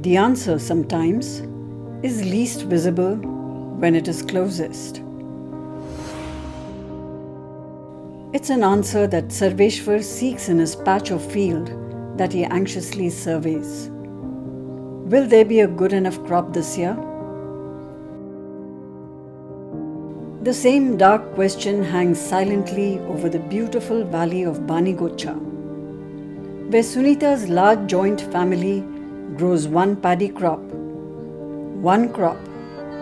The answer sometimes is least visible when it is closest. It's an answer that Sarveshwar seeks in his patch of field that he anxiously surveys. Will there be a good enough crop this year? The same dark question hangs silently over the beautiful valley of Banigocha, where Sunita's large joint family grows one paddy crop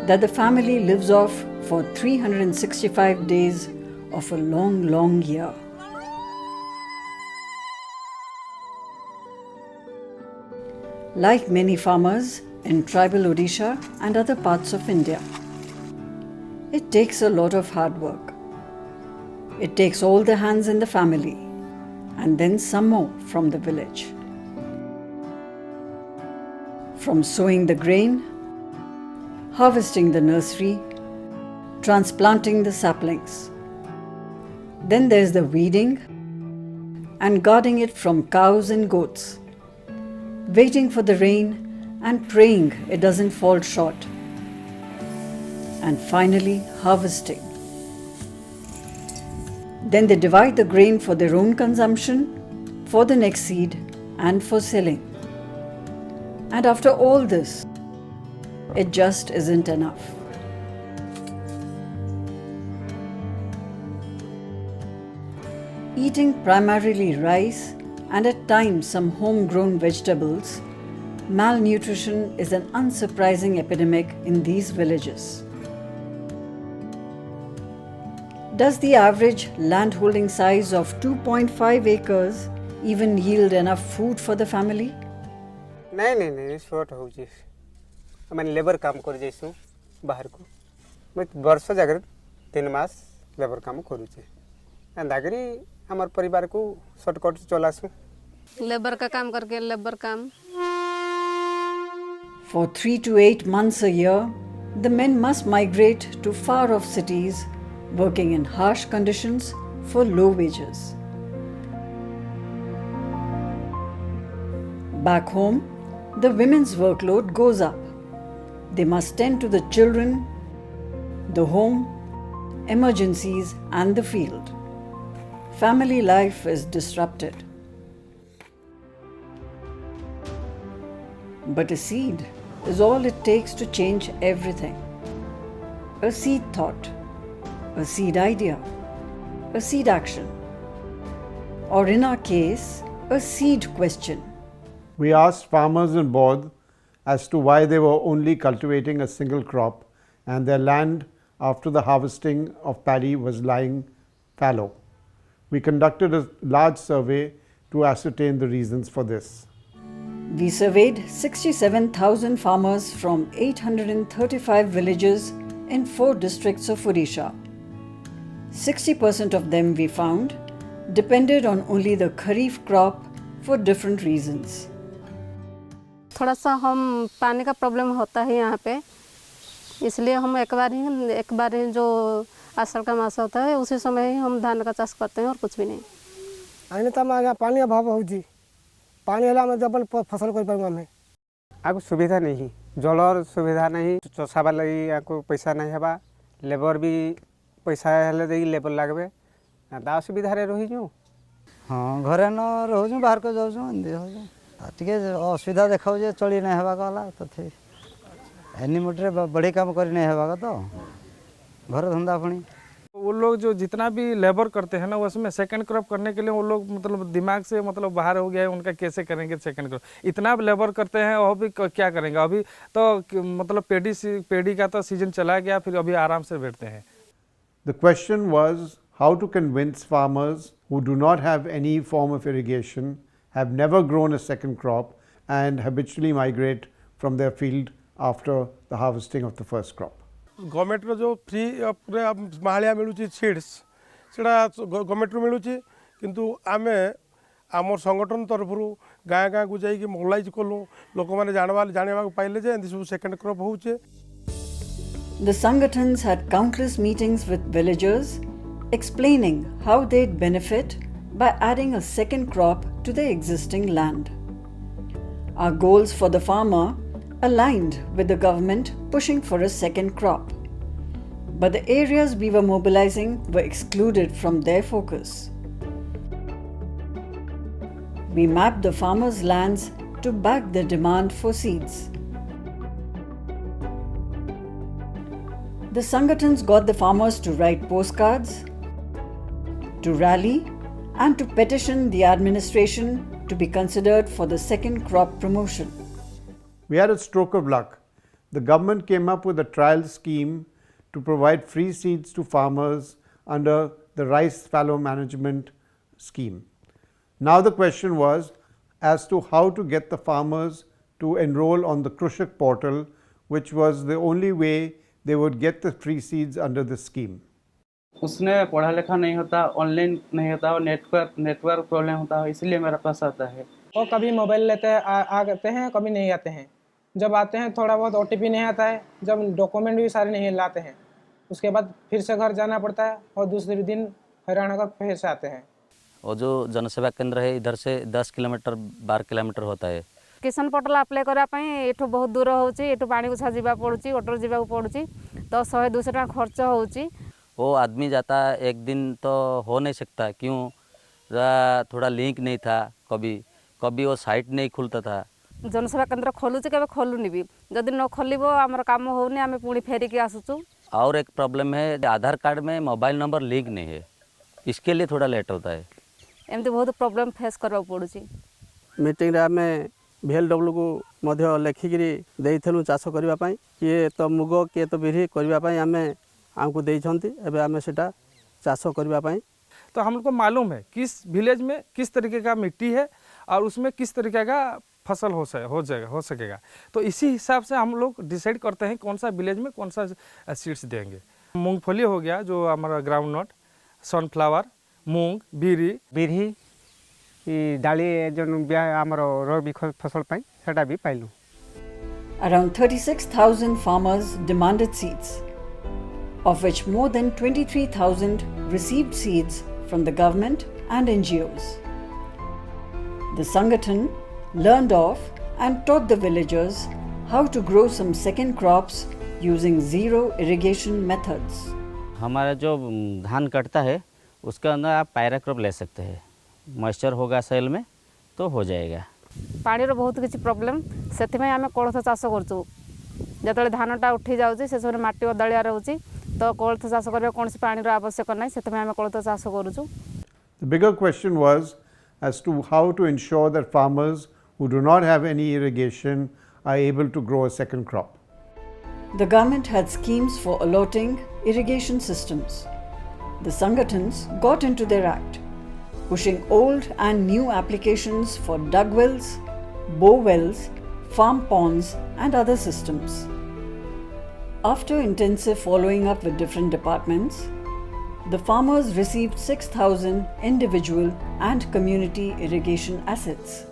that the family lives off for 365 days of a long, long year. Like many farmers in tribal Odisha and other parts of India, it takes a lot of hard work. It takes all the hands in the family and then some more from the village. From sowing the grain, harvesting the nursery, transplanting the saplings. Then there's the weeding and guarding it from cows and goats, waiting for the rain and praying it doesn't fall short. And finally, harvesting. Then they divide the grain for their own consumption, for the next seed, and for selling. And after all this, it just isn't enough. Eating primarily rice and at times some homegrown vegetables, malnutrition is an unsurprising epidemic in these villages. Does the average landholding size of 2.5 acres even yield enough food for the family? नहीं short हो जी मैंने labour काम कर जाइसु बाहर को मैं वर्ष जगह 3 मास लेबर काम करूचे अंदागरी हमार परिवार को शॉर्टकट चलासु लेबर का काम करके लेबर काम For 3 to 8 months a year, the men must migrate to far off cities, working in harsh conditions for low wages. Back home, the women's workload goes up. They must tend to the children, the home, emergencies, and the field. Family life is disrupted. But a seed is all it takes to change everything. A seed thought, a seed idea, a seed action, or in our case, a seed question. We asked farmers in Bodh as to why they were only cultivating a single crop and their land after the harvesting of paddy was lying fallow. We conducted a large survey to ascertain the reasons for this. We surveyed 67,000 farmers from 835 villages in 4 districts of Odisha. 60% of them, we found, depended on only the kharif crop for different reasons. थोड़ा सा हम पानी का problem होता है यहाँ पे, इसलिए हम एक बार ही जो आषाढ़ का मास होता है उसी समय ही हम धान का चाष करते हैं और कुछ भी नहीं। आने तक आगे पानी अभाव हो जी पानी हला में जब फसल कर पाऊँ हमें आगु सुविधा नहीं जलर सुविधा नहीं चषाबा लगी आगु पैसा नहीं हेबा लेबर भी पैसा हेले दे लेबर लागबे दा असुविधा रे रही जो हाँ घरे न रहूँ बाहर को जाऊँ एमती हो टे असुविधा देखा चली नहीं हेबा गला तो एनी मोटे बड़ी काम कर नहीं हेबा तो घर धंधा पुणी वो लोग जो जितना भी लेबर करते हैं ना उसमें सेकंड क्रॉप करने के लिए वो लोग मतलब दिमाग से मतलब बाहर हो गया है उनका कैसे करेंगे सेकंड क्रॉप इतना लेबर करते हैं और भी क्या करेंगे अभी तो मतलब पेड़ी का तो सीजन चला गया फिर अभी आराम से बैठते हैं। The question was how to convince farmers who do not have any form of irrigation, have never grown a second crop and habitually migrate from their field after the harvesting of the first crop. Government जो free माहालिया मिलूँ seeds से government मिलूँ किंतु आमे आमर संगठन तरफ गाँ गाँ को जाइए मोबिलाइज कलु लोक मैंने जाना पाइले सब सेकेंड क्रॉप होचे। The Sangatans had countless meetings with villagers explaining how they'd benefit by adding a second crop to their existing land. Our goals for the farmer aligned with the government pushing for a second crop. But the areas we were mobilizing were excluded from their focus. We mapped the farmers' lands to back the demand for seeds. The Sangatans got the farmers to write postcards, to rally, and to petition the administration to be considered for the second crop promotion. We had a stroke of luck. The government came up with a trial scheme to provide free seeds to farmers under the rice fallow management scheme. Now the question was as to how to get the farmers to enroll on the Krushak portal, which was the only way they would get the free seeds under the scheme. उसमें पढ़ा लिखा नहीं होता, online नहीं होता और network problem होता है, इसलिए मेरे पास आता है। और कभी मोबाइल लेते हैं आते हैं, कभी नहीं आते हैं। जब आते हैं थोड़ा बहुत OTP नहीं आता है, जब डॉक्यूमेंट भी सारे नहीं लाते हैं, उसके बाद फिर से घर जाना पड़ता है और दूसरे दिन हैरान होकर फिर से आते हैं। और जो जनसेवा केंद्र है इधर से 10 किलोमीटर 12 किलोमीटर होता है। किसान पोर्टल अप्लाई करने एठू बहुत दूर होची, एठू पानी उछा जीवा पड़ुची, ऑटो जीवा पड़ुची, तो 100-200 टका खर्च होची। वो आदमी जाता एक दिन तो हो नहीं सकता, क्यों? थोड़ा लिंक नहीं था, कभी वो साइट नहीं खुलता था। जनसेवा केंद्र खोलुची केबे खोलुनी भी, जदि न खोलिबो हमर काम होउनी, आमे पुणी फेरी के आसुचु। और एक प्रॉब्लम है, आधार कार्ड में मोबाइल नंबर लिंक नहीं है, इसके लिए थोड़ा लेट होता है। एमती बहुत प्रॉब्लम फेस करबा पड़ुची। मीटिंग रे आमे VLW को मध्य लेखिकी देइथलु चाष करबा पई, किए तो मुग किए तो बिरही करबा पई आमे हमको देइछंती, एबे आमे सेटा चाष करबा पई। तो हम लोग को मालूम है किस विलेज में किस तरीके का मिट्टी है और उसमें किस तरीके का फसल हो सकेगा। तो इसी हिसाब से हम लोग डिसाइड करते हैं कौन सा विलेज में कौन सा सीड्स देंगे। मूंगफली हो गया, जो हमारा ग्राउंड नट, सनफ्लावर, मूंग, बिरही डाली जो आमर रबी फसल पाई सेटा भी पाइलु। Around 36,000 farmers demanded seeds, of which more than 23,000 received seeds from the government and NGOs. The Sangathan learned of and taught the villagers how to grow some second crops using zero irrigation methods. हमारा जो धान कटता है उसके अंदर आप पायरा crop ले सकते हैं, मॉइस्चर होगा सेल में तो हो जाएगा। पानी रो बहुत किसी प्रॉब्लम, सेथिमे आमे कोळथ चाष करछु। जतले धानटा उठी जाउची से सब माटी ओदळिया रहउची, तो कोळथ चाष करे कोनसी पानी रो आवश्यक नै, सेथिमे आमे कोळथ चाष करूछु। The bigger question was as to how to ensure that farmers who do not have any irrigation are able to grow a second crop. The government had schemes for allotting irrigation systems. The Sangathans got into their act, pushing old and new applications for dug wells, bow wells, farm ponds and other systems. After intensive following up with different departments, the farmers received 6,000 individual and community irrigation assets.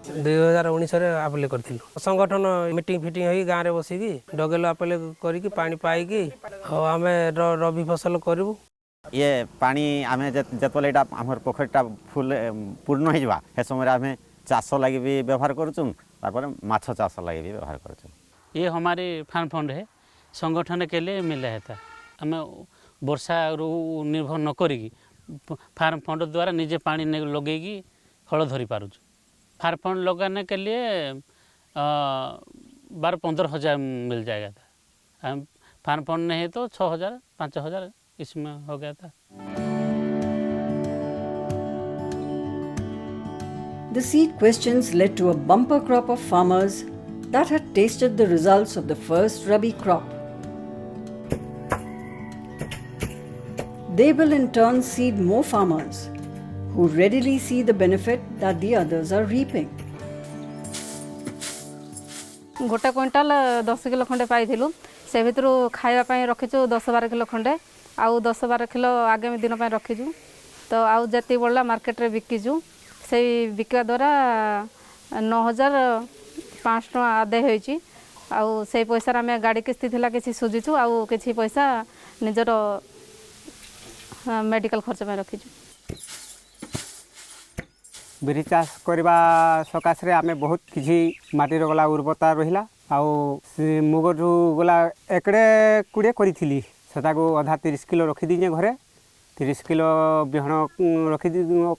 2019 रे apply करथिलु। संगठन meeting fitting होई गांव रे बसिकी डगेलो apply करिकी पानी पाइकी हमें रबी फसल करबु। ये पानी आमे जतले एटा हमर पोखरटा फुल पूर्ण हो जबा हे समय आमे चाष लागि भी व्यवहार करछुं, तारपर माछ चाष लागि भी व्यवहार करछुं। ये हमारे फार्म फंड है, संगठन के लिए मिला है था। हमें वर्षा निर्भर न करी फार्म फंड द्वारा निजे पानी लगेगी हल धरी पारुछु। फार्म फंड लगाने के लिए 12-15 हज़ार मिल जाएगा था। फार्म फंड नहीं तो 6,000-5,000 इसमें हो गया था। The seed questions led to a bumper crop of farmers that had tasted the results of the first Rabi crop. They will in turn seed more farmers who readily see the benefit that the others are reaping. गोटे quintal 10 kilo खंडे पाइथिलु, से भितरु खाइबा पई रखिछु 10-12 kilo खंडे, आउ 10-12 kilo आगामी दिन पई रखिछु। तो आउ जति बळला मार्केट रे बिकिछु, से बिकवा द्वारा 9,500 टका आदाय होइछि। आउ से पैसा आमे गाड़ी किस्ती थिला किछि सुजिछु, आउ किछि पैसा निजर मेडिकल खर्च में रखिछु। बिरी चाष करबा सकाश रे आमे बहुत किछि माटी रो गला उर्वरता रहिला मुगठू गला एकड़े कुड़े करी सेटाको अधा 30 किलो रखी दीजे घरे 30 किलो बिहन रखी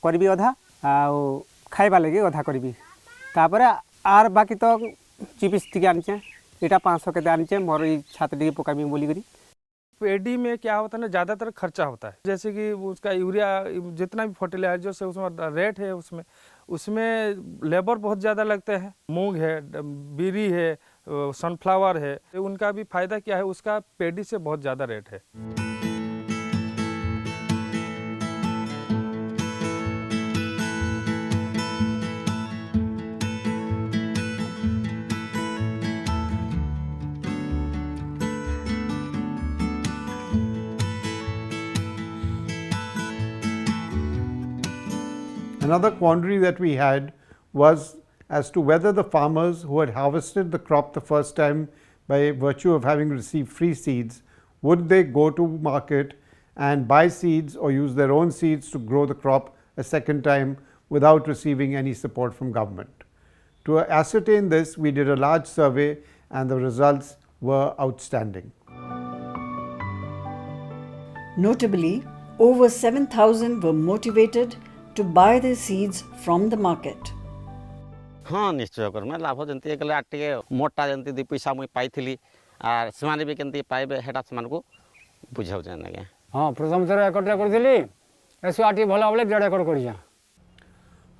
करी अधा आउ खाइबा लगे अधा करी तापर आर बाकी तो चिपिस टिके आनिचे इटा 500 के आनिचे मोर छात टिके पकाबी बोली करी। पेडी में क्या होता है ना, ज़्यादातर खर्चा होता है, जैसे कि उसका यूरिया जितना भी फर्टिलाइजर से उसमें रेट है, उसमें लेबर बहुत ज़्यादा लगते हैं। मूंग है, बीरी है, सनफ्लावर है, उनका भी फायदा क्या है, उसका पेडी से बहुत ज़्यादा रेट है। Another quandary that we had was as to whether the farmers who had harvested the crop the first time by virtue of having received free seeds, would they go to market and buy seeds or use their own seeds to grow the crop a second time without receiving any support from government. To ascertain this, we did a large survey and the results were outstanding. Notably, over 7,000 were motivated to buy their seeds from the market. हाँ निश्चय कर मैं लाभ जंती एकले आटिके मोटा जंती दी पैसा मुई पाइथिली are सेमाने भी केंती पाइबे हेटा सेमान को बुझाउ जान लगे। हाँ प्रथम थर एकटा करथिली एसो आटी भला बले 1.5 एकड़ करिया।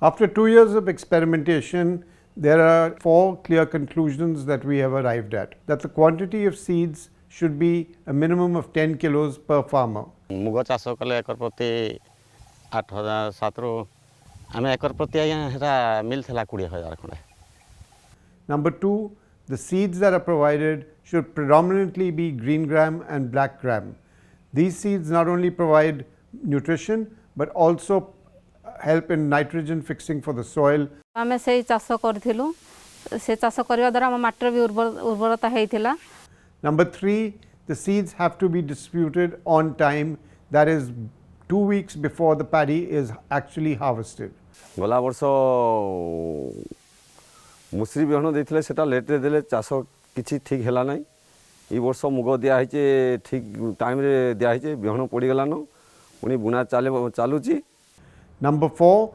After 2 years of experimentation, there are 4 clear conclusions that we have arrived at. That the quantity of seeds should be a minimum of 10 kilos per farmer. मुग चाष कले एकर प्रति 8,007 आम एकर प्रति आज्ञा मिलता 20,000 खंडे। Number 2, the seeds that are provided should predominantly be green gram and black gram. These seeds not only provide nutrition but also help in nitrogen fixing for the soil. आमे से चाष करथिलु से चाष करबा द्वारा हम माटर भी उर्वरता हेइथिला। Number 3, the seeds have to be distributed on time, that is 2 weeks before the paddy is actually harvested. गला वर्ष मुसरी बिहन देथिले सेटा लेट रे देले चाष किछि ठीक हैला नै। ई वर्ष मुग दिया हिचे ठीक टाइम रे दिया हिचे बिहन पड़ी गलानो पुनी बुना चालुची। Number 4,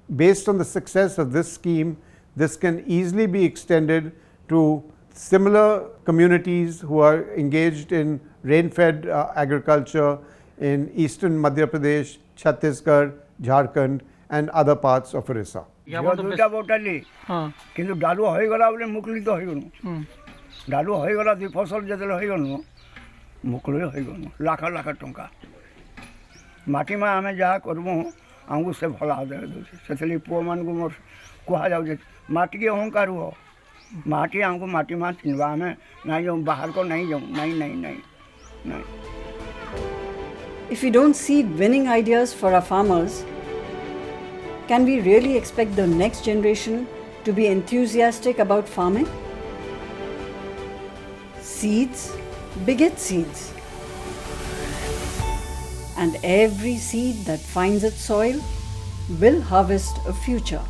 based on the success of this scheme, this can easily be extended to similar communities who are engaged in rain-fed agriculture in eastern Madhya Pradesh, Chhattisgarh, Jharkhand and other parts of Orissa. दुटा बोटाली किंतु डालू हो गला बोले मुकुलित हो गनु डालू हो गला दि फसल जदल हो गनु मुकुल हो गनु लाख लाख टंका माटी में आमे जा करबो आंगु से भला आदर दो सेतली पो मान को मोर कुहा जाउ जे माटी के अहंकार हो माटी आंगु माटी में चिनवा में नहीं जाऊं बाहर को नहीं जाऊं नहीं। If we don't seed winning ideas for our farmers, can we really expect the next generation to be enthusiastic about farming? Seeds beget seeds. And every seed that finds its soil will harvest a future.